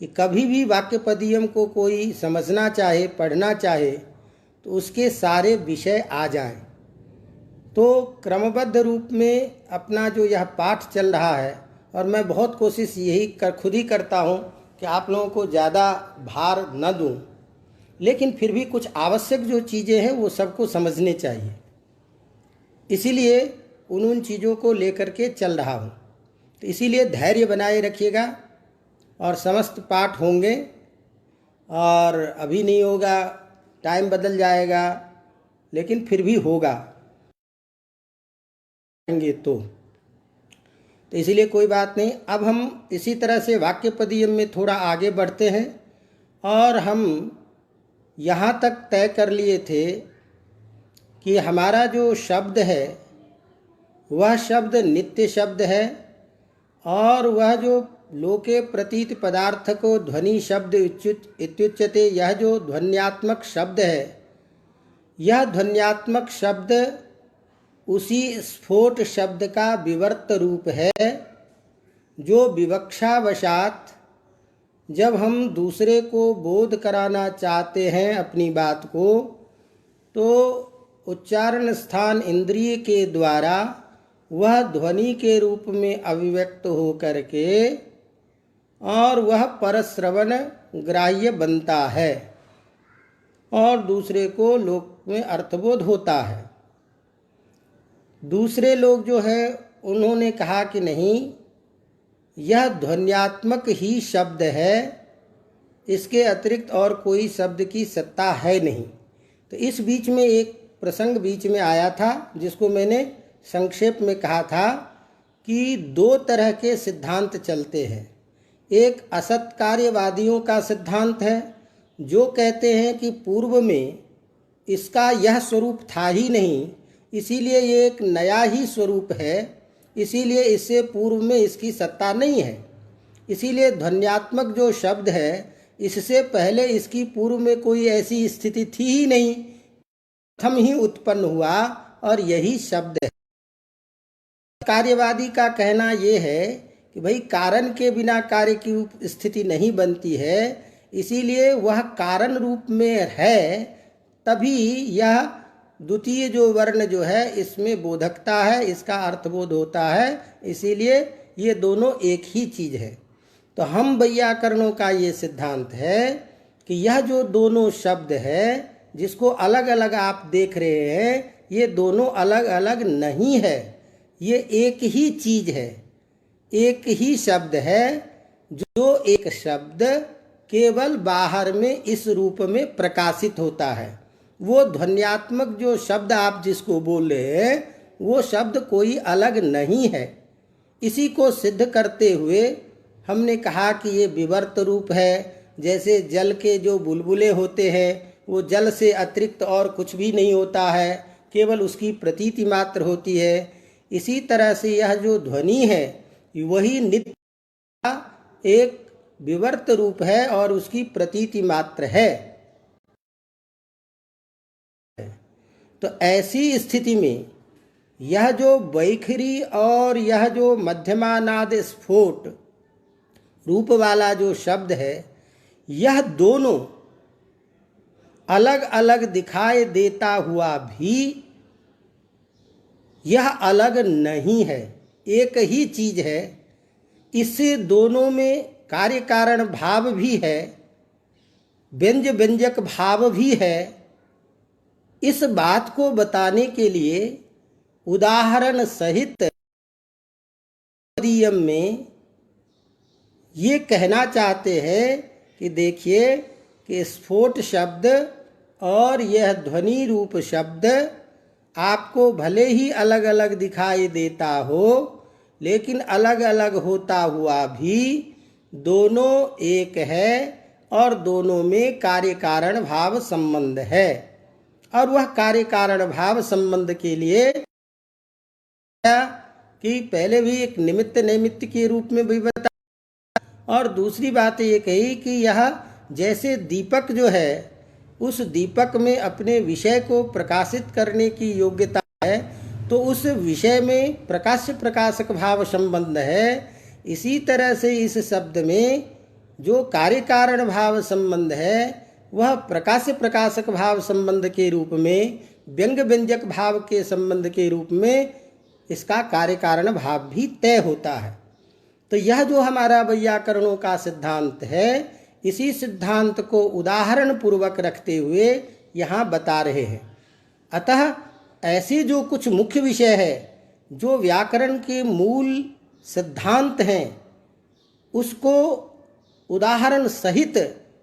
कि कभी भी वाक्य पदीयम को कोई समझना चाहे, पढ़ना चाहे, तो उसके सारे विषय आ जाएं। तो क्रमबद्ध रूप में अपना जो यह पाठ चल रहा है, और मैं बहुत कोशिश यही खुद ही करता हूँ कि आप लोगों को ज़्यादा भार न दूँ, लेकिन फिर भी कुछ आवश्यक जो चीज़ें हैं वो सबको समझने चाहिए, इसीलिए उन चीज़ों को लेकर के चल रहा हूँ। तो इसीलिए धैर्य बनाए रखिएगा, और समस्त पाठ होंगे, और अभी नहीं होगा, टाइम बदल जाएगा, लेकिन फिर भी होगा तो इसीलिए कोई बात नहीं। अब हम इसी तरह से वाक्य पदीयम में थोड़ा आगे बढ़ते हैं, और हम यहाँ तक तय कर लिए थे कि हमारा जो शब्द है वह शब्द नित्य शब्द है, और वह जो लोके प्रतीत पदार्थ को ध्वनि शब्द इत्युच्यते, यह जो ध्वन्यात्मक शब्द है, यह ध्वन्यात्मक शब्द उसी स्फोट शब्द का विवर्त रूप है, जो विवक्षावशात जब हम दूसरे को बोध कराना चाहते हैं अपनी बात को, तो उच्चारण स्थान इंद्रिय के द्वारा वह ध्वनि के रूप में अभिव्यक्त हो करके और वह परश्रवण ग्राह्य बनता है और दूसरे को लोक में अर्थबोध होता है। दूसरे लोग जो है उन्होंने कहा कि नहीं, यह ध्वन्यात्मक ही शब्द है, इसके अतिरिक्त और कोई शब्द की सत्ता है नहीं। तो इस बीच में एक प्रसंग बीच में आया था, जिसको मैंने संक्षेप में कहा था कि दो तरह के सिद्धांत चलते हैं। एक असत कार्यवादियों का सिद्धांत है, जो कहते हैं कि पूर्व में इसका यह स्वरूप था ही नहीं, इसीलिए ये एक नया ही स्वरूप है, इसीलिए इससे पूर्व में इसकी सत्ता नहीं है। इसीलिए ध्वन्यात्मक जो शब्द है, इससे पहले इसकी पूर्व में कोई ऐसी स्थिति थी ही नहीं, प्रथम ही उत्पन्न हुआ और यही शब्द है। कार्यवादी का कहना ये है कि भाई कारण के बिना कार्य की स्थिति नहीं बनती है, इसीलिए वह कारण रूप में है, तभी यह द्वितीय जो वर्ण जो है इसमें बोधकता है, इसका अर्थबोध होता है, इसीलिए ये दोनों एक ही चीज़ है। तो हम वैयाकरणों का ये सिद्धांत है कि यह जो दोनों शब्द है जिसको अलग अलग आप देख रहे हैं, ये दोनों अलग अलग नहीं है, ये एक ही चीज़ है, एक ही शब्द है। जो एक शब्द केवल बाहर में इस रूप में प्रकाशित होता है, वो ध्वन्यात्मक जो शब्द आप जिसको बोल रहे हैं, वो शब्द कोई अलग नहीं है। इसी को सिद्ध करते हुए हमने कहा कि ये विवर्त रूप है। जैसे जल के जो बुलबुले होते हैं, वो जल से अतिरिक्त और कुछ भी नहीं होता है, केवल उसकी प्रतीति मात्र होती है। इसी तरह से यह जो ध्वनि है, वही नित्य का एक विवर्त रूप है और उसकी प्रतीति मात्र है। तो ऐसी स्थिति में यह जो वैखरी और यह जो मध्यमानाद स्फोट रूप वाला जो शब्द है, यह दोनों अलग अलग दिखाई देता हुआ भी यह अलग नहीं है, एक ही चीज है। इससे दोनों में कार्य कारण भाव भी है, व्यंज व्यंजक भाव भी है। इस बात को बताने के लिए उदाहरण सहित पदीयम में ये कहना चाहते हैं कि देखिए कि स्फोट शब्द और यह ध्वनि रूप शब्द आपको भले ही अलग अलग दिखाई देता हो, लेकिन अलग अलग होता हुआ भी दोनों एक है और दोनों में कार्य कारण भाव संबंध है। और वह कार्य कारण भाव संबंध के लिए कि पहले भी एक निमित्त नैमित्त के रूप में भी बता, और दूसरी बात ये कही कि यह जैसे दीपक जो है, उस दीपक में अपने विषय को प्रकाशित करने की योग्यता है, तो उस विषय में प्रकाश्य प्रकाशक भाव संबंध है। इसी तरह से इस शब्द में जो कार्य कारण भाव संबंध है वह प्रकाश प्रकाशक भाव संबंध के रूप में, व्यंग व्यंजक भाव के संबंध के रूप में इसका कार्य कारण भाव भी तय होता है। तो यह जो हमारा वैयाकरणों का सिद्धांत है, इसी सिद्धांत को उदाहरण पूर्वक रखते हुए यहाँ बता रहे हैं। अतः ऐसे जो कुछ मुख्य विषय है जो व्याकरण के मूल सिद्धांत हैं, उसको उदाहरण सहित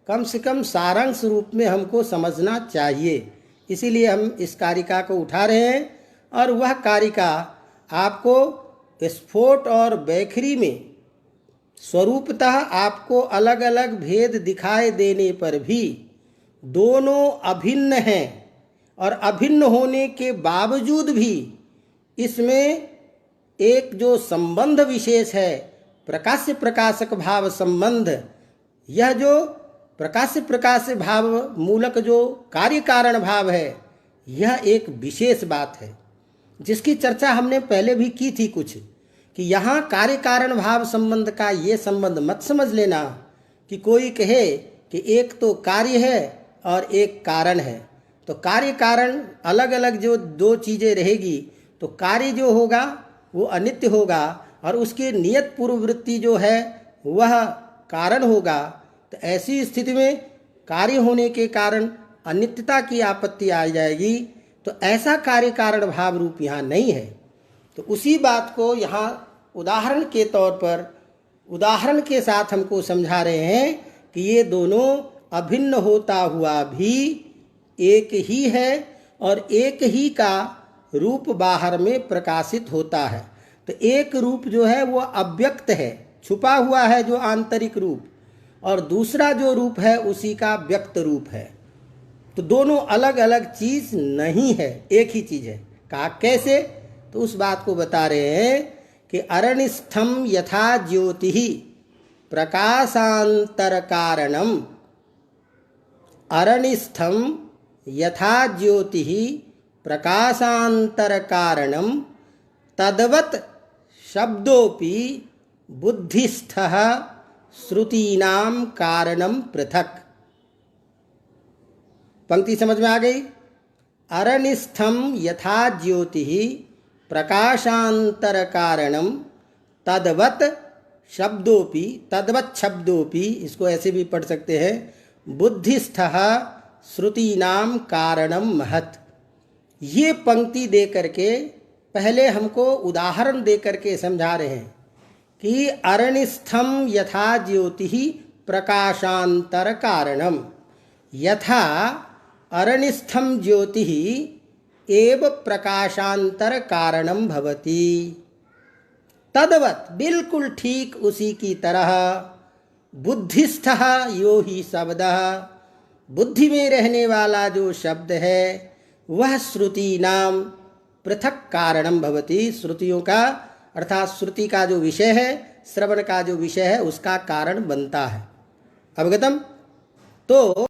कम से कम सारांश रूप में हमको समझना चाहिए। इसीलिए हम इस कारिका को उठा रहे हैं और वह कारिका आपको स्फोट और बैखरी में स्वरूपतः आपको अलग अलग भेद दिखाई देने पर भी दोनों अभिन्न हैं और अभिन्न होने के बावजूद भी इसमें एक जो संबंध विशेष है, प्रकाश्य प्रकाशक भाव संबंध, यह जो प्रकाश्य प्रकाश भाव मूलक जो कार्य कारण भाव है, यह एक विशेष बात है जिसकी चर्चा हमने पहले भी की थी कुछ, कि यहाँ कार्य कारण भाव संबंध का ये संबंध मत समझ लेना कि कोई कहे कि एक तो कार्य है और एक कारण है, तो कार्य कारण अलग अलग जो दो चीज़ें रहेगी, तो कार्य जो होगा वो अनित्य होगा और उसकी नियत पूर्ववृत्ति जो है वह कारण होगा। तो ऐसी स्थिति में कार्य होने के कारण अनित्यता की आपत्ति आ जाएगी। तो ऐसा कार्य कारण भाव रूप यहाँ नहीं है। तो उसी बात को यहाँ उदाहरण के तौर पर, उदाहरण के साथ हमको समझा रहे हैं कि ये दोनों अभिन्न होता हुआ भी एक ही है और एक ही का रूप बाहर में प्रकाशित होता है। तो एक रूप जो है वो अव्यक्त है, छुपा हुआ है जो आंतरिक रूप, और दूसरा जो रूप है उसी का व्यक्त रूप है। तो दोनों अलग अलग चीज नहीं है, एक ही चीज है। कहा कैसे? तो उस बात को बता रहे हैं कि अरणिस्थम यथा ज्योति प्रकाशांतर कारणम, अरणिस्थम यथा ज्योति प्रकाशांतर कारणम तद्वत् शब्दोपि बुद्धिस्थः श्रुतीनाम कारणम पृथक। पंक्ति समझ में आ गई? अरणिस्थम यथा ज्योति प्रकाशांतर कारणम तद्वत् शब्दोपि, तद्वत् शब्दोपि, इसको ऐसे भी पढ़ सकते हैं, बुद्धिस्थः श्रुतीनाम कारणम महत्। ये पंक्ति दे करके पहले हमको उदाहरण दे करके समझा रहे हैं कि अरणिस्थम यथा ज्योति प्रकाशांतर कारणम, यथा अरणिस्थम ज्योति एव प्रकाशांतर कारणम भवति, तद्वत्, बिल्कुल ठीक उसी की तरह, बुद्धिस्थः यो ही शब्दः, बुद्धि में रहने वाला जो शब्द है वह श्रुति नाम पृथक कारणम भवति, श्रुतियों का अर्थात श्रुति का जो विषय है, श्रवण का जो विषय है, उसका कारण बनता है। अवगतम? तो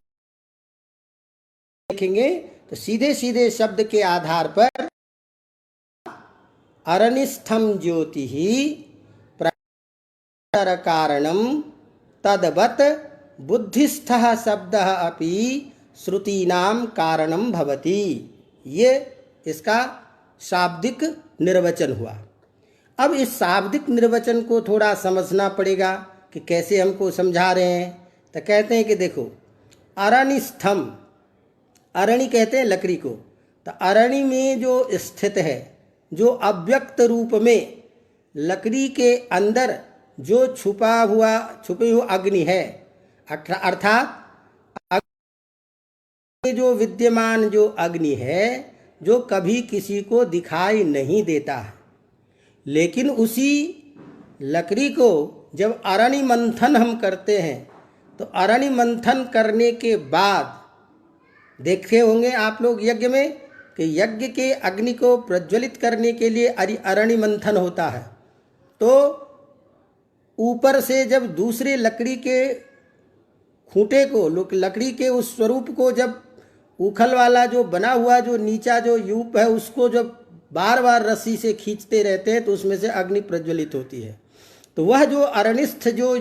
देखेंगे तो सीधे सीधे शब्द के आधार पर अरणिस्थम ज्योति प्रकाशांतर कारणम तद्वत् बुद्धिस्थः शब्दः अपि श्रुतीनाम कारणम भवति। ये इसका शाब्दिक निर्वचन हुआ। अब इस शाब्दिक निर्वचन को थोड़ा समझना पड़ेगा कि कैसे हमको समझा रहे हैं। तो कहते हैं कि देखो, अरणिस्थम, अरणि कहते हैं लकड़ी को, तो अरणि में जो स्थित है, जो अव्यक्त रूप में लकड़ी के अंदर जो छुपी हुई अग्नि है, अर्थात जो विद्यमान जो अग्नि है, जो कभी किसी को दिखाई नहीं देता है, लेकिन उसी लकड़ी को जब अरणि मंथन हम करते हैं, तो अरणि मंथन करने के बाद देखे होंगे आप लोग यज्ञ में कि यज्ञ के अग्नि को प्रज्वलित करने के लिए अरणि मंथन होता है। तो ऊपर से जब दूसरे लकड़ी के खूंटे को, लकड़ी के उस स्वरूप को जब उखल वाला जो बना हुआ जो नीचा जो यूप है, उसको जब बार बार रस्सी से खींचते रहते हैं तो उसमें से अग्नि प्रज्वलित होती है। तो वह जो अरणिस्थ जो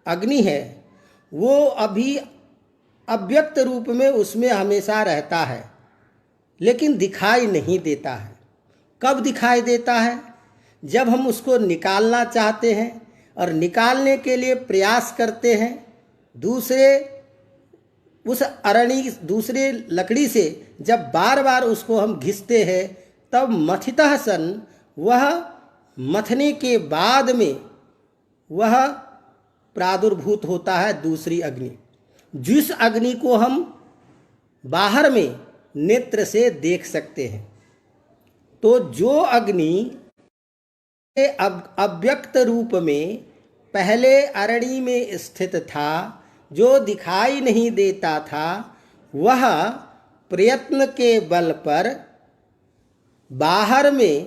अग्नि है, वो अभी अव्यक्त रूप में उसमें हमेशा रहता है, लेकिन दिखाई नहीं देता है। कब दिखाई देता है? जब हम उसको निकालना चाहते हैं और निकालने के लिए प्रयास करते हैं, दूसरे लकड़ी से जब बार बार उसको हम घिसते हैं, तब मथितः सन वह मथने के बाद में वह प्रादुर्भूत होता है दूसरी अग्नि, जिस अग्नि को हम बाहर में नेत्र से देख सकते हैं। तो जो अग्नि अव्यक्त रूप में पहले अरणि में स्थित था, जो दिखाई नहीं देता था, वह प्रयत्न के बल पर बाहर में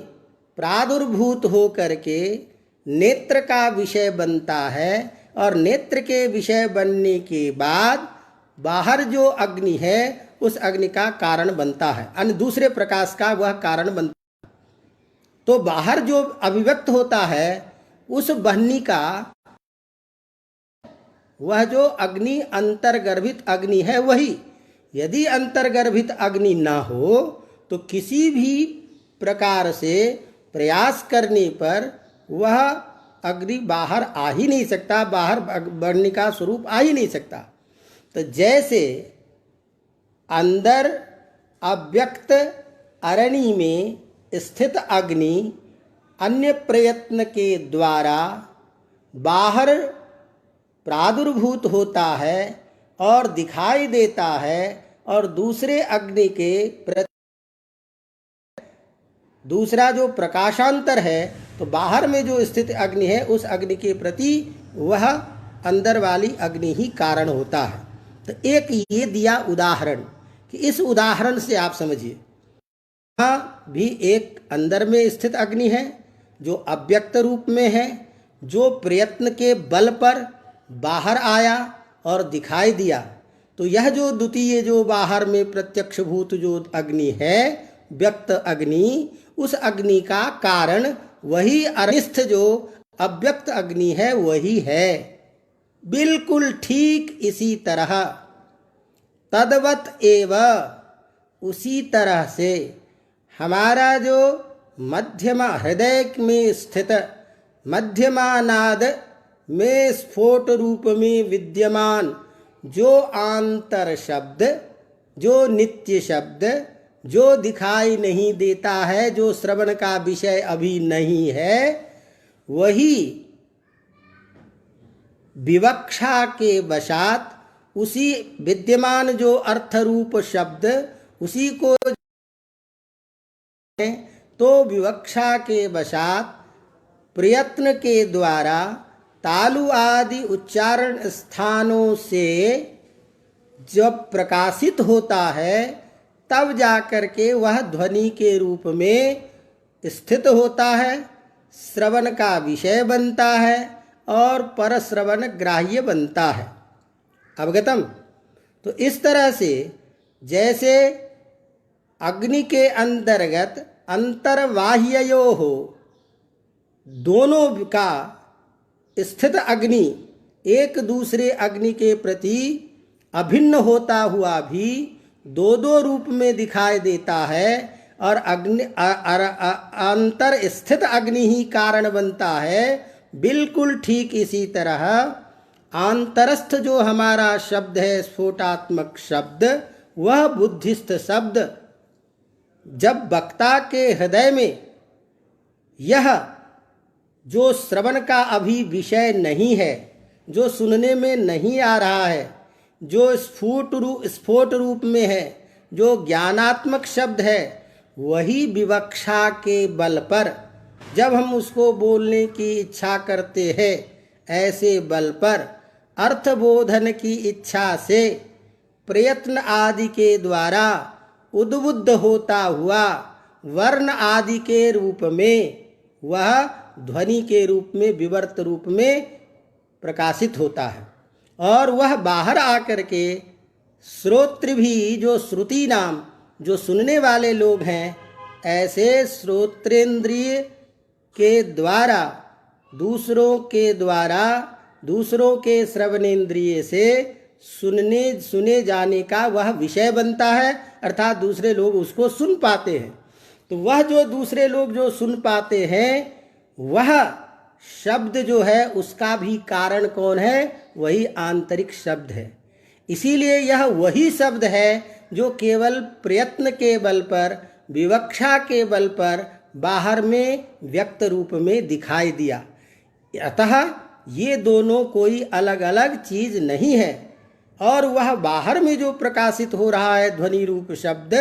प्रादुर्भूत होकर के नेत्र का विषय बनता है, और नेत्र के विषय बनने के बाद बाहर जो अग्नि है उस अग्नि का कारण बनता है, अन्य दूसरे प्रकाश का वह कारण बनता है। तो बाहर जो अभिव्यक्त होता है उस बहनी का वह जो अग्नि अंतर्गर्भित अग्नि है वही। यदि अंतर्गर्भित अग्नि ना हो तो किसी भी प्रकार से प्रयास करने पर वह अग्नि बाहर आ ही नहीं सकता, बाहर बढ़ने का स्वरूप आ ही नहीं सकता। तो जैसे अंदर अव्यक्त अरणि में स्थित अग्नि अन्य प्रयत्न के द्वारा बाहर प्रादुर्भूत होता है और दिखाई देता है, और दूसरे अग्नि के प्रति दूसरा जो प्रकाशांतर है, तो बाहर में जो स्थित अग्नि है उस अग्नि के प्रति वह अंदर वाली अग्नि ही कारण होता है। तो एक ये दिया उदाहरण कि इस उदाहरण से आप समझिए, यहाँ भी एक अंदर में स्थित अग्नि है जो अव्यक्त रूप में है, जो प्रयत्न के बल पर बाहर आया और दिखाई दिया। तो यह जो द्वितीय जो बाहर में प्रत्यक्षभूत जो अग्नि है, व्यक्त अग्नि, उस अग्नि का कारण वही अनिष्ठ जो अव्यक्त अग्नि है वही है। बिल्कुल ठीक इसी तरह तद्वत एव, उसी तरह से हमारा जो मध्यमा हृदय में स्थित मध्यमानाद में स्फोट रूप में विद्यमान जो आंतर शब्द, जो नित्य शब्द, जो दिखाई नहीं देता है, जो श्रवण का विषय अभी नहीं है, वही विवक्षा के वशात उसी विद्यमान जो अर्थ रूप शब्द उसी को, तो विवक्षा के वशात प्रयत्न के द्वारा तालु आदि उच्चारण स्थानों से जब प्रकाशित होता है, तब जाकर के वह ध्वनि के रूप में स्थित होता है, श्रवण का विषय बनता है और परश्रवण ग्राह्य बनता है। अवगतम? तो इस तरह से जैसे अग्नि के अंतर्गत अंतर्वाह्ययोः दोनों का स्थित अग्नि एक दूसरे अग्नि के प्रति अभिन्न होता हुआ भी दो दो रूप में दिखाई देता है, और अग्नि अंतर स्थित अग्नि ही कारण बनता है। बिल्कुल ठीक इसी तरह आंतरस्थ जो हमारा शब्द है, स्फोटात्मक शब्द, वह बुद्धिस्थ शब्द जब वक्ता के हृदय में यह जो श्रवण का अभी विषय नहीं है, जो सुनने में नहीं आ रहा है, जो स्फोट रूप में है, जो ज्ञानात्मक शब्द है, वही विवक्षा के बल पर जब हम उसको बोलने की इच्छा करते हैं, ऐसे बल पर अर्थबोधन की इच्छा से प्रयत्न आदि के द्वारा उद्बुद्ध होता हुआ वर्ण आदि के रूप में वह ध्वनि के रूप में विवर्त रूप में प्रकाशित होता है, और वह बाहर आकर के श्रोत्र भी जो श्रुति नाम जो सुनने वाले लोग हैं, ऐसे श्रोत्रेंद्रिय के द्वारा दूसरों के द्वारा दूसरों के श्रवणेन्द्रिय से सुने जाने का वह विषय बनता है, अर्थात दूसरे लोग उसको सुन पाते हैं। तो वह जो दूसरे लोग जो सुन पाते हैं वह शब्द जो है उसका भी कारण कौन है? वही आंतरिक शब्द है। इसीलिए यह वही शब्द है जो केवल प्रयत्न के बल पर, विवक्षा के बल पर बाहर में व्यक्त रूप में दिखाई दिया। अतः ये दोनों कोई अलग अलग चीज नहीं है। और वह बाहर में जो प्रकाशित हो रहा है ध्वनि रूप शब्द,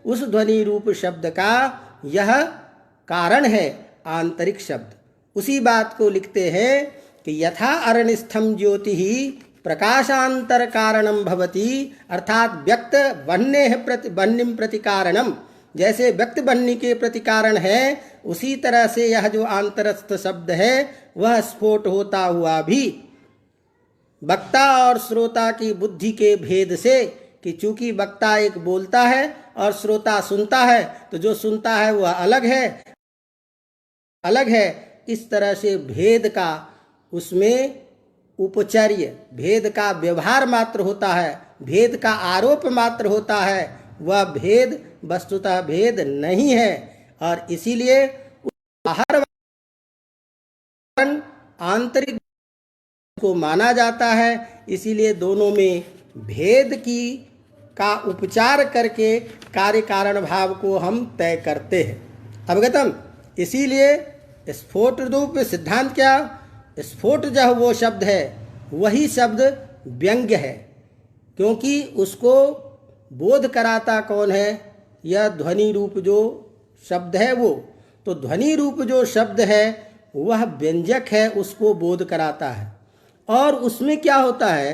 उस ध्वनि रूप शब्द का यह कारण है आंतरिक शब्द। उसी बात को लिखते हैं कि यथा अरणिस्थम ज्योति ही प्रकाशांतर कारणम भवति, अर्थात व्यक्त वह्निम प्रति कारणम, जैसे व्यक्त वह्नि के प्रति कारण है, उसी तरह से यह जो आंतरस्थ शब्द है वह स्फोट होता हुआ भी वक्ता और श्रोता की बुद्धि के भेद से, कि चूंकि वक्ता एक बोलता है और श्रोता सुनता है, तो जो सुनता है वह अलग है, इस तरह से भेद का उसमें उपचर्य, भेद का व्यवहार मात्र होता है, भेद का आरोप मात्र होता है, वह भेद वस्तुतः भेद नहीं है। और इसीलिए बाहर आंतरिक को माना जाता है। इसीलिए दोनों में भेद का उपचार करके कार्य कारण भाव को हम तय करते हैं। अवगतम। इसीलिए स्फोट रूप सिद्धांत क्या? स्फोट जो वो शब्द है वही शब्द व्यंग्य है, क्योंकि उसको बोध कराता कौन है? यह ध्वनि रूप जो शब्द है वो। तो ध्वनि रूप जो शब्द है वह व्यंजक है, उसको बोध कराता है। और उसमें क्या होता है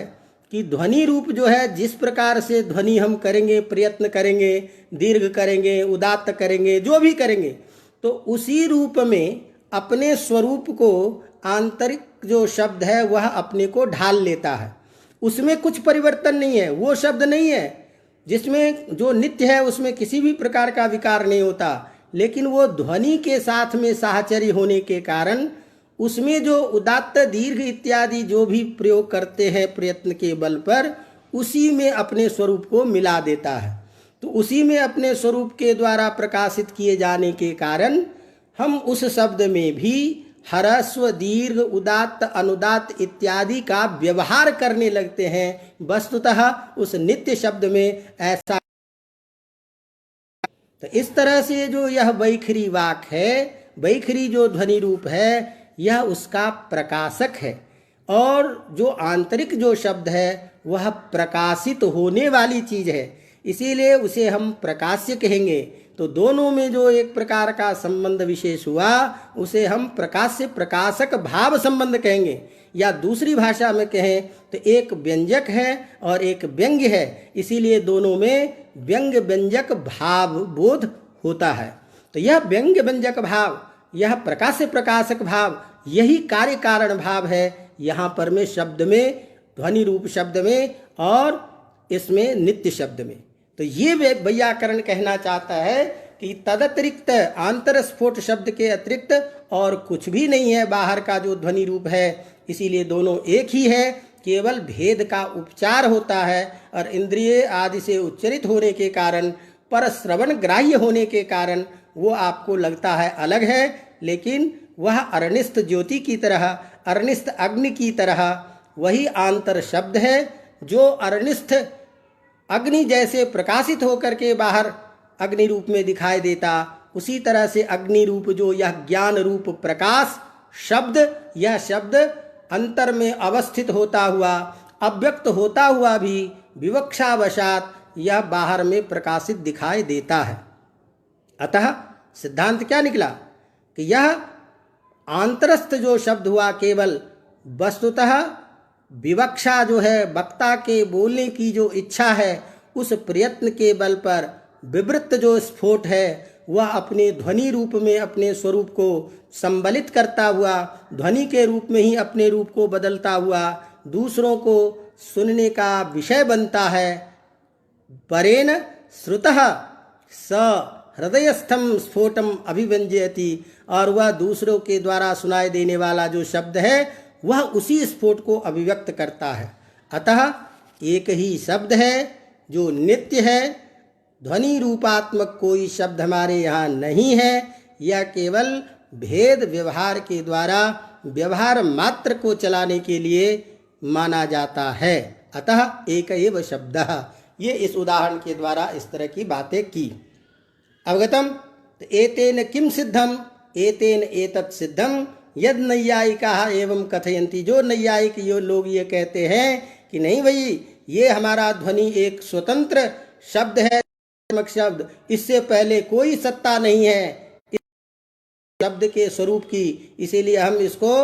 कि ध्वनि रूप जो है, जिस प्रकार से ध्वनि हम करेंगे, प्रयत्न करेंगे, दीर्घ करेंगे, उदात्त करेंगे, जो भी करेंगे, तो उसी रूप में अपने स्वरूप को आंतरिक जो शब्द है वह अपने को ढाल लेता है। उसमें कुछ परिवर्तन नहीं है, वो शब्द नहीं है जिसमें जो नित्य है उसमें किसी भी प्रकार का विकार नहीं होता, लेकिन वो ध्वनि के साथ में साहचर्य होने के कारण उसमें जो उदात्त, दीर्घ इत्यादि जो भी प्रयोग करते हैं प्रयत्न के बल पर, उसी में अपने स्वरूप को मिला देता है। तो उसी में अपने स्वरूप के द्वारा प्रकाशित किए जाने के कारण हम उस शब्द में भी ह्रस्व, दीर्घ, उदात्त, अनुदात्त इत्यादि का व्यवहार करने लगते हैं। वस्तुतः उस नित्य शब्द में ऐसा। तो इस तरह से जो यह वैखरी वाक है, वैखरी जो ध्वनि रूप है, यह उसका प्रकाशक है। और जो आंतरिक जो शब्द है वह प्रकाशित होने वाली चीज है, इसीलिए उसे हम प्रकाश्य कहेंगे। तो दोनों में जो एक प्रकार का संबंध विशेष हुआ उसे हम प्रकाश्य प्रकाशक भाव संबंध कहेंगे। या दूसरी भाषा में कहें तो एक व्यंजक है और एक व्यंग्य है, इसीलिए दोनों में व्यंग्य व्यंजक भाव बोध होता है। तो यह व्यंग्य व्यंजक भाव, यह प्रकाश्य प्रकाशक भाव, यही कार्य कारण भाव है यहाँ पर में शब्द में, ध्वनि रूप शब्द में और इसमें नित्य शब्द में। तो ये वैयाकरण कहना चाहता है कि तदतिरिक्त, आंतर स्फोट शब्द के अतिरिक्त और कुछ भी नहीं है बाहर का जो ध्वनि रूप है। इसीलिए दोनों एक ही है, केवल भेद का उपचार होता है और इंद्रिय आदि से उच्चरित होने के कारण, पर श्रवण ग्राह्य होने के कारण वो आपको लगता है अलग है, लेकिन वह अरणिस्थ ज्योति की तरह, अरणिस्थ अग्नि की तरह वही आंतर शब्द है जो अरणिस्थ अग्नि जैसे प्रकाशित होकर के बाहर अग्नि रूप में दिखाई देता, उसी तरह से अग्नि रूप जो यह ज्ञान रूप प्रकाश शब्द, यह शब्द अंतर में अवस्थित होता हुआ, अव्यक्त होता हुआ भी विवक्षावशात यह बाहर में प्रकाशित दिखाई देता है। अतः सिद्धांत क्या निकला कि यह आंतरस्थ जो शब्द हुआ केवल वस्तुतः विवक्षा जो है, वक्ता के बोलने की जो इच्छा है, उस प्रयत्न के बल पर विवृत्त जो स्फोट है वह अपने ध्वनि रूप में अपने स्वरूप को संबलित करता हुआ, ध्वनि के रूप में ही अपने रूप को बदलता हुआ दूसरों को सुनने का विषय बनता है। परेण श्रुतः स हृदयस्थम स्फोटम अभिव्यंजयति, और वह दूसरों के द्वारा सुनाई देने वाला जो शब्द है वह उसी स्फोट को अभिव्यक्त करता है। अतः एक ही शब्द है जो नित्य है। ध्वनि रूपात्मक कोई शब्द हमारे यहाँ नहीं है। यह केवल भेद व्यवहार के द्वारा व्यवहार मात्र को चलाने के लिए माना जाता है। अतः एक एव शब्दः। ये इस उदाहरण के द्वारा इस तरह की बातें की। अवगतम? तो एतेन किम सिद्धम? एतेन एतत् सिद्धम यद नैयायिकाः एवं कथयन्ति। जो नैयायिक ये लोग ये कहते हैं कि नहीं भाई, ये हमारा ध्वनि एक स्वतंत्र शब्द है, शब्द, इससे पहले कोई सत्ता नहीं है इस शब्द के स्वरूप की, इसीलिए हम इसको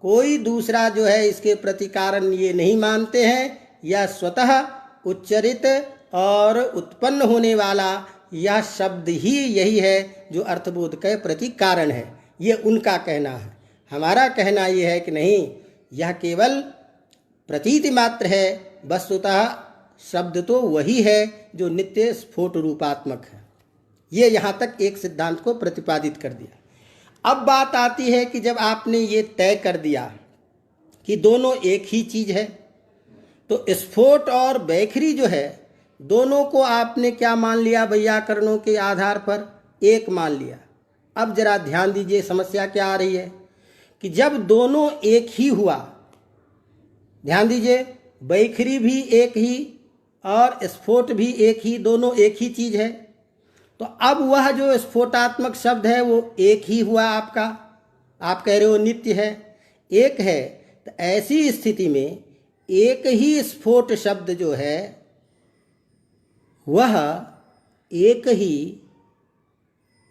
कोई दूसरा जो है इसके प्रति कारण ये नहीं मानते हैं। यह स्वतः उच्चरित और उत्पन्न होने वाला यह शब्द ही यही है जो अर्थबोध के प्रति कारण है। ये उनका कहना है। हमारा कहना ये है कि नहीं, यह केवल प्रतीति मात्र है। वस्तुतः शब्द तो वही है जो नित्य स्फोट रूपात्मक है। ये यहाँ तक एक सिद्धांत को प्रतिपादित कर दिया। अब बात आती है कि जब आपने ये तय कर दिया कि दोनों एक ही चीज़ है, तो स्फोट और बैखरी जो है दोनों को आपने क्या मान लिया? वैयाकरणों के आधार पर एक मान लिया। अब जरा ध्यान दीजिए, समस्या क्या आ रही है कि जब दोनों एक ही हुआ, ध्यान दीजिए, बैखरी भी एक ही और स्फोट भी एक ही, दोनों एक ही चीज़ है। तो अब वह जो स्फोटात्मक शब्द है वो एक ही हुआ आपका। आप कह रहे हो नित्य है, एक है। तो ऐसी स्थिति में एक ही स्फोट शब्द जो है वह एक ही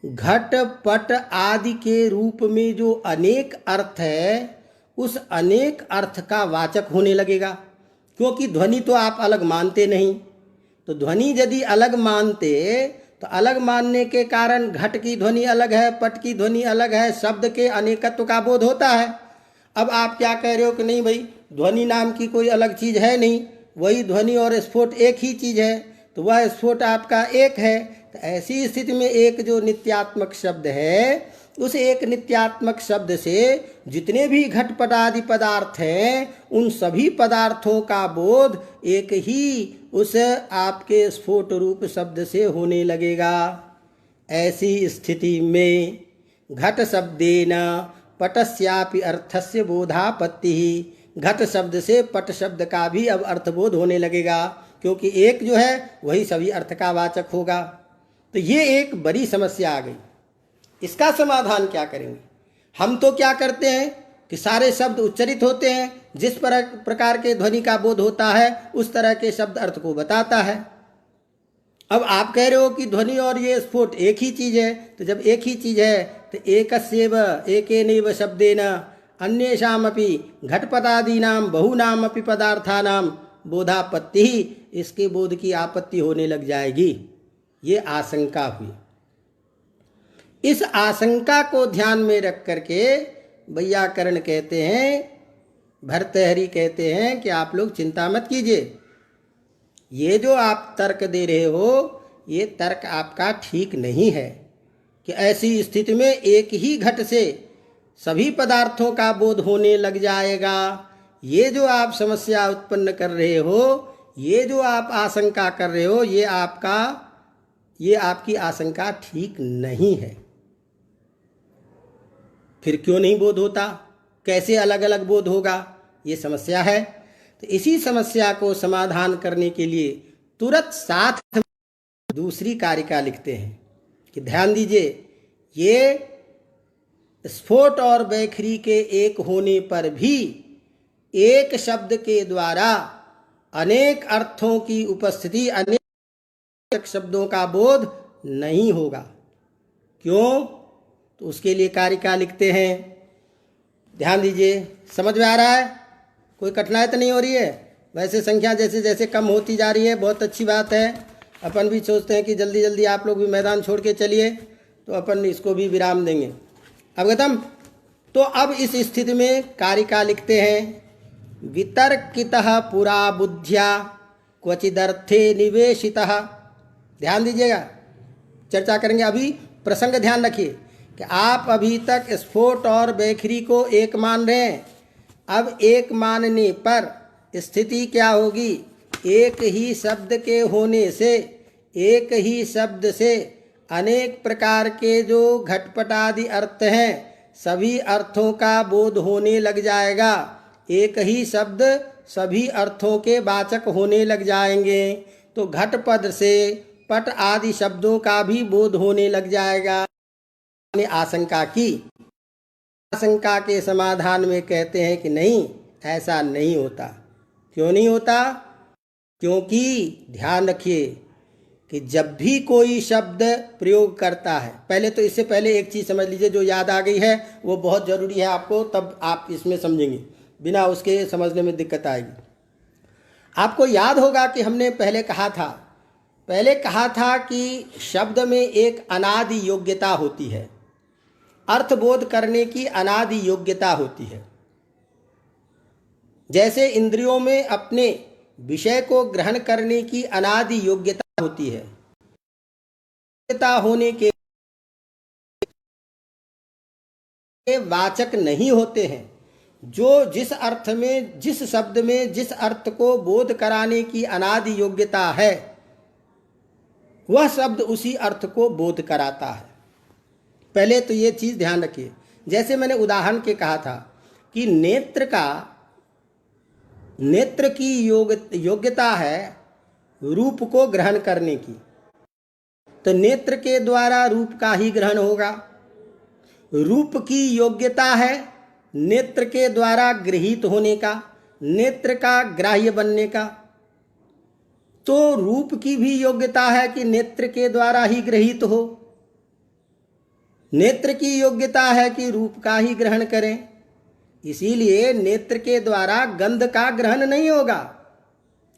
घट पट आदि के रूप में जो अनेक अर्थ है उस अनेक अर्थ का वाचक होने लगेगा। क्योंकि ध्वनि तो आप अलग मानते नहीं। तो ध्वनि यदि अलग मानते तो अलग मानने के कारण घट की ध्वनि अलग है, पट की ध्वनि अलग है, शब्द के अनेकत्व का बोध होता है। अब आप क्या कह रहे हो कि नहीं भाई, ध्वनि नाम की कोई अलग चीज़ है नहीं, वही ध्वनि और स्फोट एक ही चीज़ है, तो वह स्फोट आपका एक है। तो ऐसी स्थिति में एक जो नित्यात्मक शब्द है, उस एक नित्यात्मक शब्द से जितने भी घटपट आदि पदार्थ हैं उन सभी पदार्थों का बोध एक ही उस आपके स्फोट रूप शब्द से होने लगेगा। ऐसी स्थिति में घट शब्देन पटस्यापि अर्थस्य बोधापत्ति ही। घट शब्द से पट शब्द का भी अब अर्थबोध होने लगेगा, क्योंकि एक जो है वही सभी अर्थ का वाचक होगा। तो ये एक बड़ी समस्या आ गई। इसका समाधान क्या करेंगे? हम तो क्या करते हैं कि सारे शब्द उच्चरित होते हैं, जिस प्रकार के ध्वनि का बोध होता है उस तरह के शब्द अर्थ को बताता है। अब आप कह रहे हो कि ध्वनि और ये स्फोट एक ही चीज़ है, तो जब एक ही चीज़ है तो एकस्यैव एकेनैव शब्देन अन्येषामपि घटपदादीनां बहूनामपि पदार्थानां बोधापत्ति ही, इसके बोध की आपत्ति होने लग जाएगी। ये आशंका हुई। इस आशंका को ध्यान में रख करके वैयाकरण कहते हैं, भर्तृहरि कहते हैं कि आप लोग चिंता मत कीजिए, ये जो आप तर्क दे रहे हो ये तर्क आपका ठीक नहीं है कि ऐसी स्थिति में एक ही घट से सभी पदार्थों का बोध होने लग जाएगा। ये जो आप समस्या उत्पन्न कर रहे हो, ये जो आप आशंका कर रहे हो, ये आपकी आशंका ठीक नहीं है। फिर क्यों नहीं बोध होता? कैसे अलग अलग बोध होगा? ये समस्या है। तो इसी समस्या को समाधान करने के लिए तुरंत साथ दूसरी कारिका लिखते हैं कि ध्यान दीजिए, ये स्फोट और बैखरी के एक होने पर भी एक शब्द के द्वारा अनेक अर्थों की उपस्थिति, अनेक शब्दों का बोध नहीं होगा। क्यों? तो उसके लिए कारिका लिखते हैं। ध्यान दीजिए, समझ में आ रहा है? कोई कठिनाई तो नहीं हो रही है? वैसे संख्या जैसे जैसे कम होती जा रही है, बहुत अच्छी बात है। अपन भी सोचते हैं कि जल्दी जल्दी आप लोग भी मैदान छोड़ के चलिए, तो अपन इसको भी विराम देंगे। अवगतम? तो अब इस स्थिति में कारिका लिखते हैं, वितर्कितः पुरा बुद्ध्या क्वचिदर्थे निवेशितः। ध्यान दीजिएगा, चर्चा करेंगे। अभी प्रसंग ध्यान रखिए कि आप अभी तक स्फोट और बैखरी को एक मान रहे हैं। अब एक मानने पर स्थिति क्या होगी? एक ही शब्द के होने से, एक ही शब्द से अनेक प्रकार के जो घटपट आदि अर्थ हैं सभी अर्थों का बोध होने लग जाएगा। एक ही शब्द सभी अर्थों के वाचक होने लग जाएंगे, तो घट पद से पट आदि शब्दों का भी बोध होने लग जाएगा। आशंका की, आशंका के समाधान में कहते हैं कि नहीं, ऐसा नहीं होता। क्यों नहीं होता? क्योंकि ध्यान रखिए कि जब भी कोई शब्द प्रयोग करता है, पहले तो इससे पहले एक चीज़ समझ लीजिए जो याद आ गई है, वो बहुत ज़रूरी है आपको, तब आप इसमें समझेंगे, बिना उसके समझने में दिक्कत आएगी। आपको याद होगा कि हमने पहले कहा था कि शब्द में एक अनादि योग्यता होती है, अर्थबोध करने की अनादि योग्यता होती है। जैसे इंद्रियों में अपने विषय को ग्रहण करने की अनादि योग्यता होती है, योग्यता होने के वाचक नहीं होते हैं। जो जिस अर्थ में, जिस शब्द में जिस अर्थ को बोध कराने की अनादि योग्यता है, वह शब्द उसी अर्थ को बोध कराता है। पहले तो ये चीज़ ध्यान रखिए। जैसे मैंने उदाहरण के कहा था कि नेत्र की योग्यता है रूप को ग्रहण करने की, तो नेत्र के द्वारा रूप का ही ग्रहण होगा। रूप की योग्यता है नेत्र के द्वारा गृहीत होने का, नेत्र का ग्राह्य बनने का, तो रूप की भी योग्यता है कि नेत्र के द्वारा ही गृहीत हो। नेत्र की योग्यता है कि रूप का ही ग्रहण करें, इसीलिए नेत्र के द्वारा गंध का ग्रहण नहीं होगा,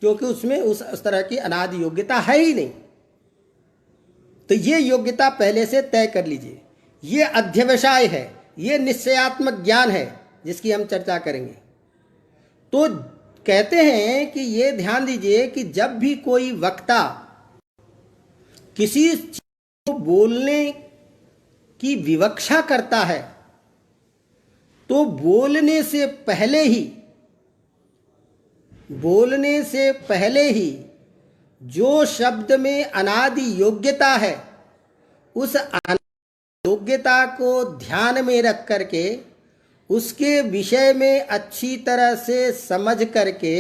क्योंकि उसमें उस तरह की अनादि योग्यता है ही नहीं। तो ये योग्यता पहले से तय कर लीजिए। ये अध्यवसाय है, ये निश्चयात्मक ज्ञान है जिसकी हम चर्चा करेंगे। तो कहते हैं कि ये ध्यान दीजिए कि जब भी कोई वक्ता किसी चीज को बोलने की विवक्षा करता है, तो बोलने से पहले ही जो शब्द में अनादि योग्यता है, उस अनादि योग्यता को ध्यान में रख करके उसके विषय में अच्छी तरह से समझ करके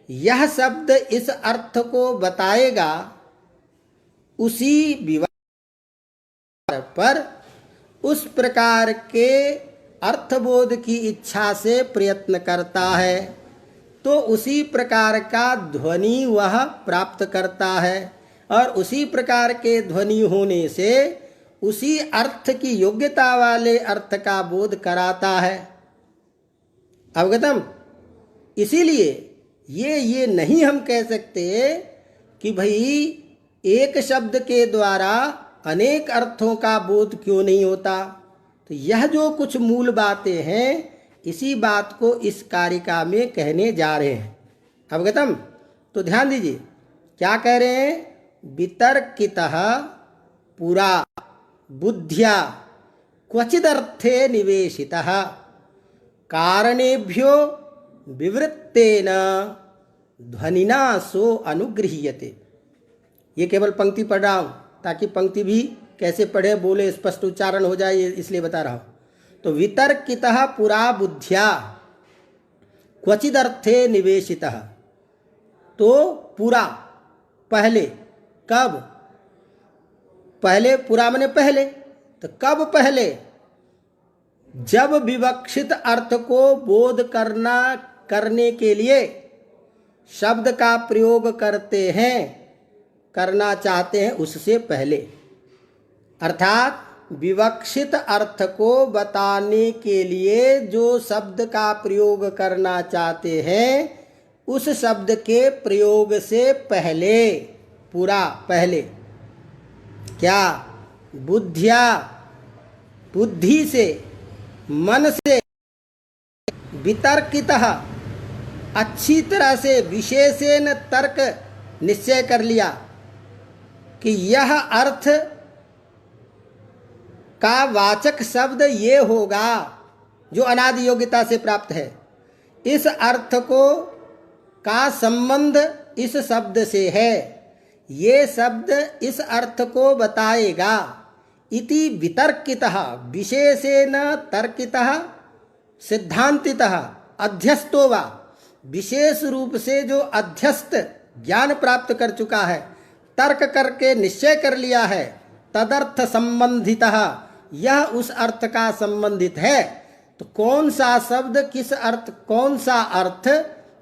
यह शब्द इस अर्थ को बताएगा, उसी विवाद पर उस प्रकार के अर्थबोध की इच्छा से प्रयत्न करता है, तो उसी प्रकार का ध्वनि वह प्राप्त करता है, और उसी प्रकार के ध्वनि होने से उसी अर्थ की योग्यता वाले अर्थ का बोध कराता है। अवगतम? इसीलिए ये नहीं हम कह सकते कि भाई एक शब्द के द्वारा अनेक अर्थों का बोध क्यों नहीं होता। तो यह जो कुछ मूल बातें हैं, इसी बात को इस कारिका में कहने जा रहे हैं। अवगतम? तो ध्यान दीजिए क्या कह रहे हैं? वितर्कितः पुरा बुद्ध्या क्वचिदर्थे निवेशितः कारणेभ्यो विवृत्तेन ध्वनिना सो अनुगृह्यते। ये केवल पंक्ति पढ़ रहा हूँ ताकि पंक्ति भी कैसे पढ़े बोले स्पष्ट उच्चारण हो जाए, इसलिए बता रहा हूँ। तो वितर्कितः पुरा बुद्ध्या क्वचिदर्थे निवेशितः, तो पुरा पहले, कब? पहले, पुरा माने पहले, तो कब पहले? जब विवक्षित अर्थ को बोध करने के लिए शब्द का प्रयोग करना चाहते हैं, उससे पहले। अर्थात विवक्षित अर्थ को बताने के लिए जो शब्द का प्रयोग करना चाहते हैं, उस शब्द के प्रयोग से पहले, पूरा पहले क्या? बुद्धिया, बुद्धि से, मन से, वितर्कितः अच्छी तरह से विशेषेण तर्क निश्चय कर लिया कि यह अर्थ का वाचक शब्द ये होगा जो अनादि योग्यता से प्राप्त है, इस अर्थ को का संबंध इस शब्द से है, ये शब्द इस अर्थ को बताएगा। इति वितर्कितः विशेषेण तर्कितः सिद्धांतितः अध्यस्तो वा, विशेष रूप से जो अध्यस्त ज्ञान प्राप्त कर चुका है, तर्क करके निश्चय कर लिया है, तदर्थ संबंधितः, यह उस अर्थ का संबंधित है। तो कौन सा शब्द किस अर्थ, कौन सा अर्थ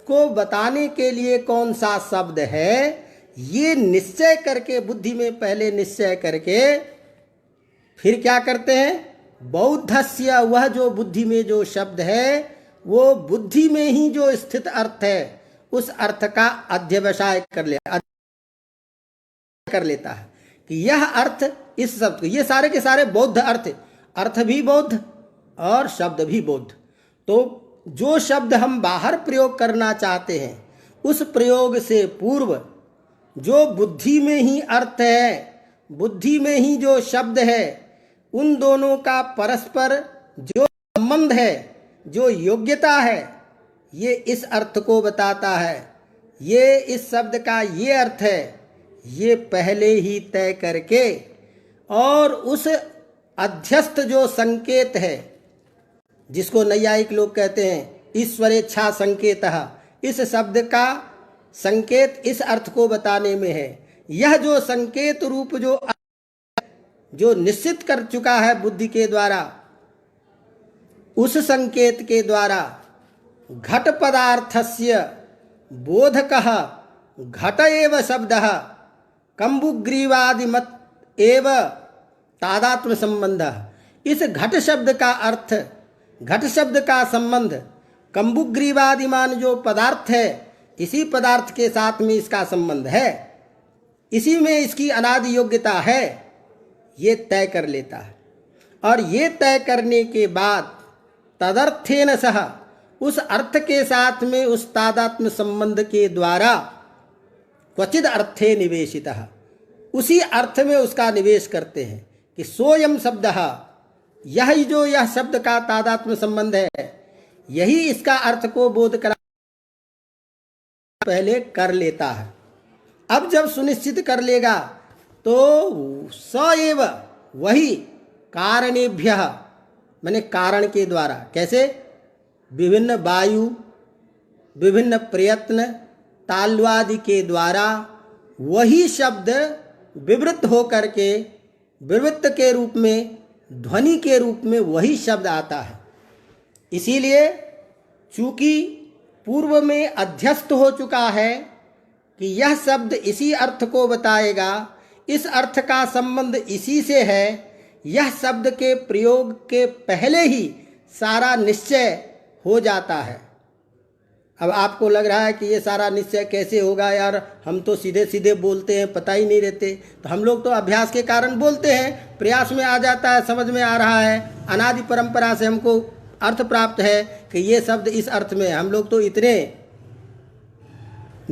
को बताने के लिए कौन सा शब्द है, ये निश्चय करके, बुद्धि में पहले निश्चय करके फिर क्या करते हैं, बौद्धस्य, वह जो बुद्धि में जो शब्द है वो बुद्धि में ही जो स्थित अर्थ है उस अर्थ का अध्यवसाय कर लेता है कि यह अर्थ इस शब्द को, ये सारे के सारे बौद्ध अर्थ भी बौद्ध और शब्द भी बौद्ध। तो जो शब्द हम बाहर प्रयोग करना चाहते हैं उस प्रयोग से पूर्व जो बुद्धि में ही अर्थ है, बुद्धि में ही जो शब्द है, उन दोनों का परस्पर जो संबंध है, जो योग्यता है, ये इस अर्थ को बताता है। ये इस शब्द का ये अर्थ है, ये पहले ही तय करके, और उस अध्यस्त जो संकेत है, जिसको नैयायिक लोग कहते हैं ईश्वरेच्छा संकेतः, इस शब्द का संकेत इस अर्थ को बताने में है। यह जो संकेत रूप जो निश्चित कर चुका है बुद्धि के द्वारा, उस संकेत के द्वारा घट पदार्थस्य बोधकः घट एव शब्दः कंबुग्रीवादिमत एव तादात्म्य संबंधः। इस घट शब्द का अर्थ, घट शब्द का संबंध कंबुग्रीवादिमान जो पदार्थ है, इसी पदार्थ के साथ में इसका संबंध है, इसी में इसकी अनादि योग्यता है, ये तय कर लेता है। और ये तय करने के बाद तदर्थेन सह, उस अर्थ के साथ में उस तादात्म्य संबंध के द्वारा क्वचिद अर्थे निवेशितः, उसी अर्थ में उसका निवेश करते हैं कि सोयम शब्दः, यह शब्द का तादात्म्य संबंध है, यही इसका अर्थ को बोध करा पहले कर लेता है। अब जब सुनिश्चित कर लेगा तो स एव, वही कारणेभ्यः, माने कारण के द्वारा, कैसे, विभिन्न वायु, विभिन्न प्रयत्न, ताल्वादि के द्वारा वही शब्द विवृत होकर के, विवृत्त के रूप में, ध्वनि के रूप में वही शब्द आता है। इसीलिए चूंकि पूर्व में अध्यस्त हो चुका है कि यह शब्द इसी अर्थ को बताएगा, इस अर्थ का संबंध इसी से है, यह शब्द के प्रयोग के पहले ही सारा निश्चय हो जाता है। अब आपको लग रहा है कि ये सारा निश्चय कैसे होगा यार, हम तो सीधे सीधे बोलते हैं, पता ही नहीं रहते। तो हम लोग तो अभ्यास के कारण बोलते हैं, प्रयास में आ जाता है, समझ में आ रहा है, अनादि परंपरा से हमको अर्थ प्राप्त है कि ये शब्द इस अर्थ में। हम लोग तो इतने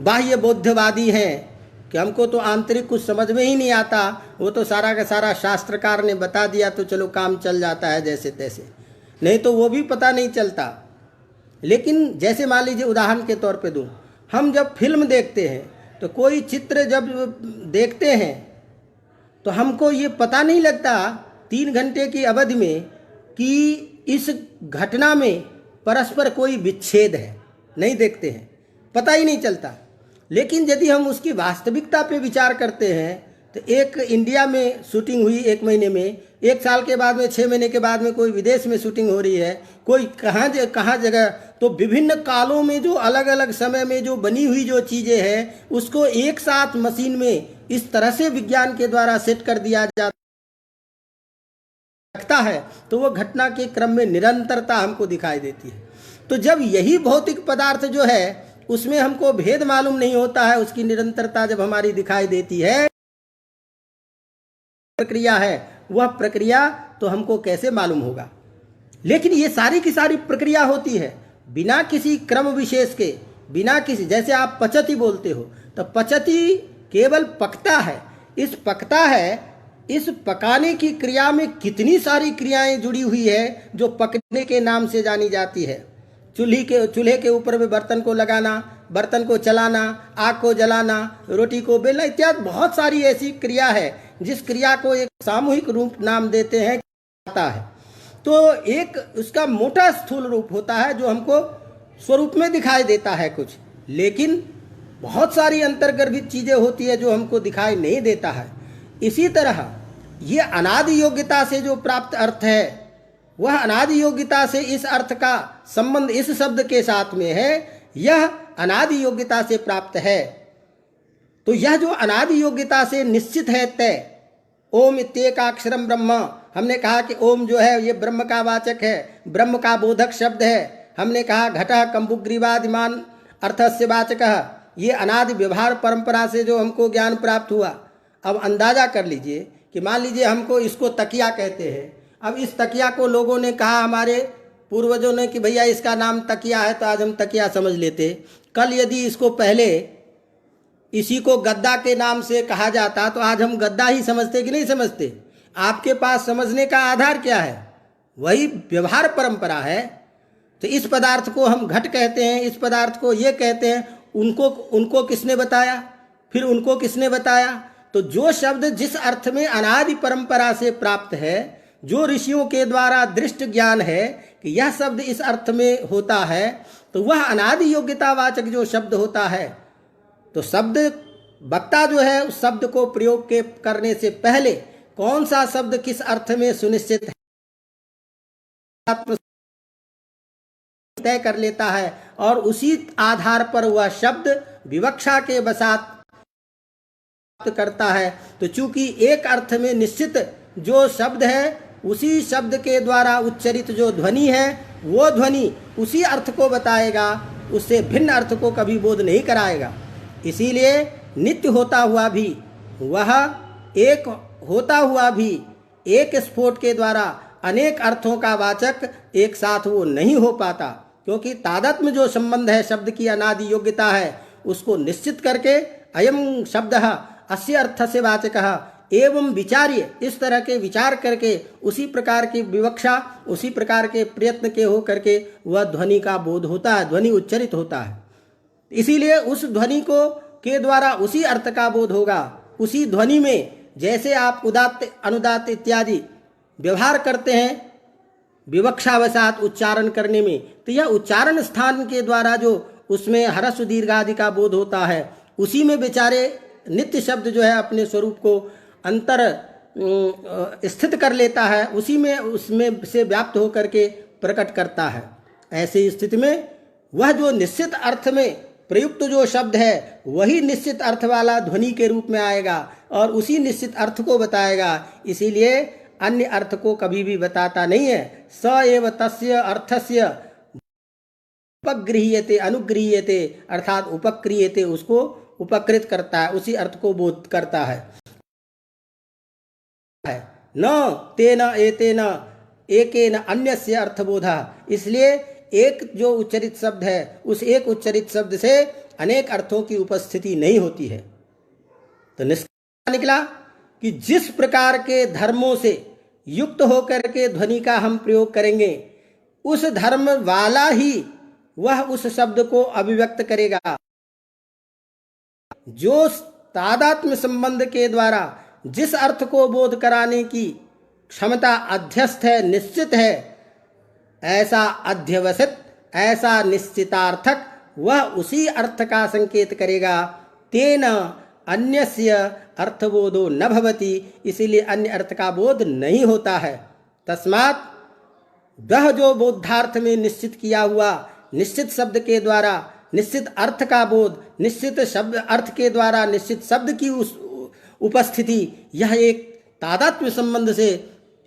बाह्य बौद्धवादी हैं कि हमको तो आंतरिक कुछ समझ में ही नहीं आता, वो तो सारा का सारा शास्त्रकार ने बता दिया तो चलो काम चल जाता है जैसे तैसे, नहीं तो वो भी पता नहीं चलता। लेकिन जैसे मान लीजिए उदाहरण के तौर पे दूँ, हम जब फिल्म देखते हैं तो कोई चित्र जब देखते हैं तो हमको ये पता नहीं लगता 3 घंटे की अवधि में कि इस घटना में परस्पर कोई विच्छेद है, नहीं देखते हैं, पता ही नहीं चलता। लेकिन यदि हम उसकी वास्तविकता पे विचार करते हैं तो एक इंडिया में शूटिंग हुई 1 महीने में, 1 साल के बाद में, 6 महीने के बाद में कोई विदेश में शूटिंग हो रही है, कोई कहाँ जगह, तो विभिन्न कालों में जो अलग अलग समय में जो बनी हुई जो चीज़ें हैं उसको एक साथ मशीन में इस तरह से विज्ञान के द्वारा सेट कर दिया जाता है तो वो घटना के क्रम में निरंतरता हमको दिखाई देती है। तो जब यही भौतिक पदार्थ जो है उसमें हमको भेद मालूम नहीं होता है, उसकी निरंतरता जब हमारी दिखाई देती है, प्रक्रिया है, वह प्रक्रिया तो हमको कैसे मालूम होगा। लेकिन ये सारी की सारी प्रक्रिया होती है बिना किसी क्रम विशेष के, बिना किसी, जैसे आप पचती बोलते हो तो पचती केवल पकता है। इस पकता है, इस पकाने की क्रिया में कितनी सारी क्रियाएं जुड़ी हुई है जो पकने के नाम से जानी जाती है। चूल्हे के ऊपर में बर्तन को लगाना, बर्तन को चलाना, आग को जलाना, रोटी को बेलना इत्यादि बहुत सारी ऐसी क्रिया है जिस क्रिया को एक सामूहिक रूप नाम देते हैं आता है। तो एक उसका मोटा स्थूल रूप होता है जो हमको स्वरूप में दिखाई देता है कुछ, लेकिन बहुत सारी अंतर्गर्भित चीजें होती है जो हमको दिखाई नहीं देता है। इसी तरह ये अनादि योग्यता से जो प्राप्त अर्थ है, वह अनादि योग्यता से इस अर्थ का संबंध इस शब्द के साथ में है, यह अनादि योग्यता से प्राप्त है। तो यह जो अनादि योग्यता से निश्चित है तय, ओम इत्येकाक्षरम ब्रह्म, हमने कहा कि ओम जो है ये ब्रह्म का वाचक है, ब्रह्म का बोधक शब्द है। हमने कहा घटः कंबुग्रीवादिमान अर्थस्य वाचकः, ये अनादि व्यवहार परंपरा से जो हमको ज्ञान प्राप्त हुआ। अब अंदाजा कर लीजिए कि मान लीजिए हमको इसको तकिया कहते हैं। अब इस तकिया को लोगों ने कहा, हमारे पूर्वजों ने, कि भैया इसका नाम तकिया है, तो आज हम तकिया समझ लेते। कल यदि इसको पहले इसी को गद्दा के नाम से कहा जाता तो आज हम गद्दा ही समझते कि नहीं समझते? आपके पास समझने का आधार क्या है? वही व्यवहार परंपरा है। तो इस पदार्थ को हम घट कहते हैं, इस पदार्थ को ये कहते हैं। उनको किसने बताया? फिर उनको किसने बताया? तो जो शब्द जिस अर्थ में अनादि परंपरा से प्राप्त है, जो ऋषियों के द्वारा दृष्ट ज्ञान है कि यह शब्द इस अर्थ में होता है, तो वह अनादि योग्यतावाचक जो शब्द होता है। तो शब्द वक्ता जो है उस शब्द को प्रयोग के करने से पहले कौन सा शब्द किस अर्थ में सुनिश्चित है तय कर लेता है, और उसी आधार पर वह शब्द विवक्षा के बसात करता है। तो चूंकि एक अर्थ में निश्चित जो शब्द है, उसी शब्द के द्वारा उच्चरित जो ध्वनि है, वो ध्वनि उसी अर्थ को बताएगा, उससे भिन्न अर्थ को कभी बोध नहीं कराएगा। इसीलिए नित्य होता हुआ भी, वह एक होता हुआ भी एक स्फोट के द्वारा अनेक अर्थों का वाचक एक साथ वो नहीं हो पाता, क्योंकि तादात्म्य जो संबंध है, शब्द की अनादि योग्यता है, उसको निश्चित करके अयम शब्दः अस्य अर्थस्य वाचकः एवं विचार्य, इस तरह के विचार करके उसी प्रकार की विवक्षा, उसी प्रकार के प्रयत्न के हो करके वह ध्वनि का बोध होता है, ध्वनि उच्चरित होता है। इसीलिए उस ध्वनि को के द्वारा उसी अर्थ का बोध होगा। उसी ध्वनि में जैसे आप उदात्त अनुदात्त इत्यादि व्यवहार करते हैं विवक्षावशात उच्चारण करने में, तो यह उच्चारण स्थान के द्वारा जो उसमें हरस दीर्घ आदि का बोध होता है, उसी में बेचारे नित्य शब्द जो है अपने स्वरूप को अंतर स्थित कर लेता है, उसी में उसमें से व्याप्त होकर के प्रकट करता है। ऐसी स्थिति में वह जो निश्चित अर्थ में प्रयुक्त जो शब्द है, वही निश्चित अर्थ वाला ध्वनि के रूप में आएगा और उसी निश्चित अर्थ को बताएगा। इसीलिए अन्य अर्थ को कभी भी बताता नहीं है। स एव तस्य अर्थस्य उपगृह्यते अनुगृह्यते, अर्थात उपक्रियते, उसको उपकृत करता है, उसी अर्थ को बोध करता है। न तेन एतेन एकेन अन्यस्य अर्थबोधः, इसलिए एक जो उच्चरित शब्द है, उस एक उच्चरित शब्द से अनेक अर्थों की उपस्थिति नहीं होती है। तो निष्कर्ष निकला कि जिस प्रकार के धर्मों से युक्त होकर के ध्वनि का हम प्रयोग करेंगे, उस धर्म वाला ही वह उस शब्द को अभिव्यक्त करेगा। जो तादात्म्य संबंध के द्वारा जिस अर्थ को बोध कराने की क्षमता अध्यस्त है, निश्चित है, ऐसा अध्यवसित, ऐसा निश्चितार्थक वह उसी अर्थ का संकेत करेगा। तेन अन्यस्य अर्थबोधो न भवति, इसीलिए अन्य अर्थ का बोध नहीं होता है। तस्मात् वह जो बोधार्थ में निश्चित किया हुआ, निश्चित शब्द के द्वारा निश्चित अर्थ का बोध, निश्चित शब्द अर्थ के द्वारा निश्चित शब्द की उस उपस्थिति, यह एक तादात्म्य संबंध से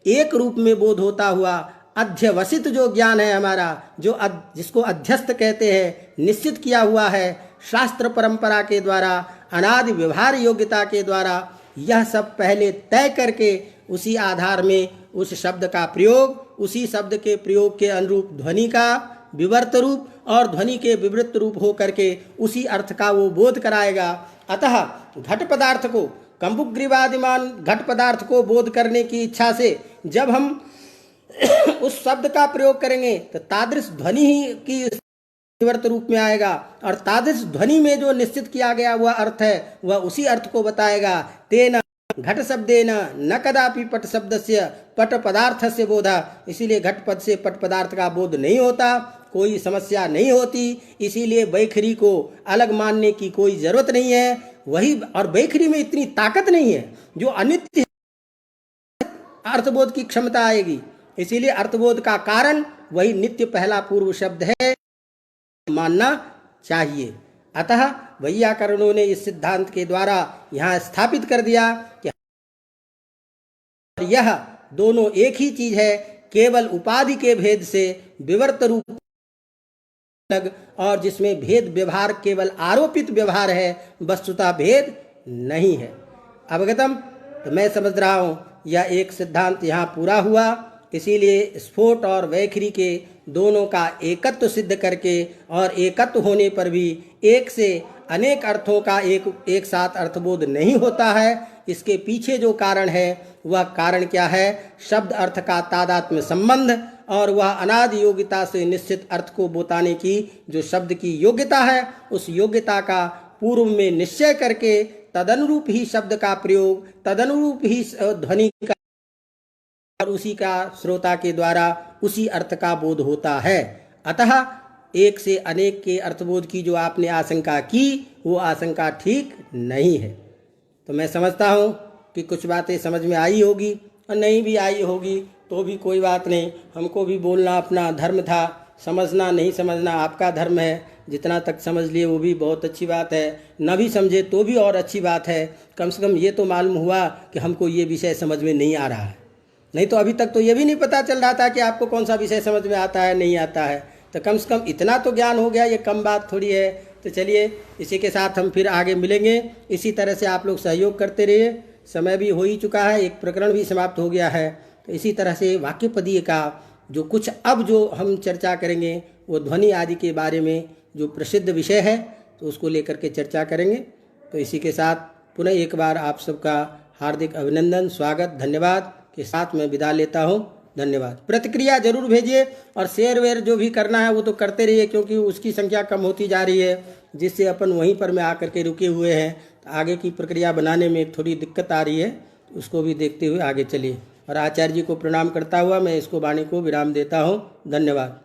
एक रूप में बोध होता हुआ अध्यवसित जो ज्ञान है हमारा, जो जिसको अध्यस्त कहते हैं, निश्चित किया हुआ है शास्त्र परंपरा के द्वारा, अनादि व्यवहार योग्यता के द्वारा, यह सब पहले तय करके उसी आधार में उस शब्द का प्रयोग, उसी शब्द के प्रयोग के अनुरूप ध्वनि का विवर्त रूप और ध्वनि के विवृत रूप हो करके उसी अर्थ का वो बोध कराएगा। अतः घट पदार्थ को, कंबुग्रीवादिमान घट पदार्थ को बोध करने की इच्छा से जब हम उस शब्द का प्रयोग करेंगे तो तादृश ध्वनि ही की विवर्त रूप में आएगा, और तादृश ध्वनि में जो निश्चित किया गया वह अर्थ है वह उसी अर्थ को बताएगा। तेन घट शब्देन न कदापि पट शब्दस्य पट पदार्थस्य बोधा। इसीलिए घट पद से पट पदार्थ का बोध नहीं होता, कोई समस्या नहीं होती। इसीलिए वैखरी को अलग मानने की कोई जरूरत नहीं है। वही, और वैखरी में इतनी ताकत नहीं है जो अनित्य अर्थबोध की क्षमता आएगी। इसीलिए अर्थबोध का कारण वही नित्य पहला पूर्व शब्द है, मानना चाहिए। अतः वैयाकरणों ने इस सिद्धांत के द्वारा यहाँ स्थापित कर दिया कि यह दोनों एक ही चीज है, केवल उपाधि के भेद से विवर्त रूप अलग, और जिसमें भेद व्यवहार केवल आरोपित व्यवहार है, वस्तुतः भेद नहीं है। अवगतम? तो मैं समझ रहा हूँ यह एक सिद्धांत यहाँ पूरा हुआ। इसीलिए स्फोट और वैखरी के दोनों का एकत्व सिद्ध करके, और एकत्व होने पर भी एक से अनेक अर्थों का एक साथ अर्थबोध नहीं होता है। इसके पीछे जो कारण है वह कारण क्या है? शब्द अर्थ का तादात्म्य संबंध, और वह अनादि योग्यता से निश्चित अर्थ को बताने की जो शब्द की योग्यता है, उस योग्यता का पूर्व में निश्चय करके तदनुरूप ही शब्द का प्रयोग, तदनुरूप ही ध्वनि का, और उसी का श्रोता के द्वारा उसी अर्थ का बोध होता है। अतः एक से अनेक के अर्थबोध की जो आपने आशंका की वो आशंका ठीक नहीं है। तो मैं समझता हूँ कि कुछ बातें समझ में आई होगी, और नहीं भी आई होगी तो भी कोई बात नहीं। हमको भी बोलना अपना धर्म था, समझना नहीं समझना आपका धर्म है। जितना तक समझ लिए वो भी बहुत अच्छी बात है, न भी समझे तो भी और अच्छी बात है। कम से कम ये तो मालूम हुआ कि हमको ये विषय समझ में नहीं आ रहा है। नहीं तो अभी तक तो ये भी नहीं पता चल रहा था कि आपको कौन सा विषय समझ में आता है नहीं आता है। तो कम से कम इतना तो ज्ञान हो गया, ये कम बात थोड़ी है। तो चलिए इसी के साथ हम फिर आगे मिलेंगे। इसी तरह से आप लोग सहयोग करते रहिए। समय भी हो ही चुका है, एक प्रकरण भी समाप्त हो गया है। तो इसी तरह से वाक्यपदीय का जो कुछ अब जो हम चर्चा करेंगे वो ध्वनि आदि के बारे में जो प्रसिद्ध विषय है तो उसको लेकर के चर्चा करेंगे। तो इसी के साथ पुनः एक बार आप सबका हार्दिक अभिनंदन, स्वागत, धन्यवाद के साथ मैं विदा लेता हूँ। धन्यवाद। प्रतिक्रिया जरूर भेजिए, और शेयर वेयर जो भी करना है वो तो करते रहिए, क्योंकि उसकी संख्या कम होती जा रही है, जिससे अपन वहीं पर में आकर के रुके हुए हैं। तो आगे की प्रक्रिया बनाने में थोड़ी दिक्कत आ रही है, उसको भी देखते हुए आगे चलिए। और आचार्य जी को प्रणाम करता हुआ मैं इसको वाणी को विराम देता हूँ। धन्यवाद।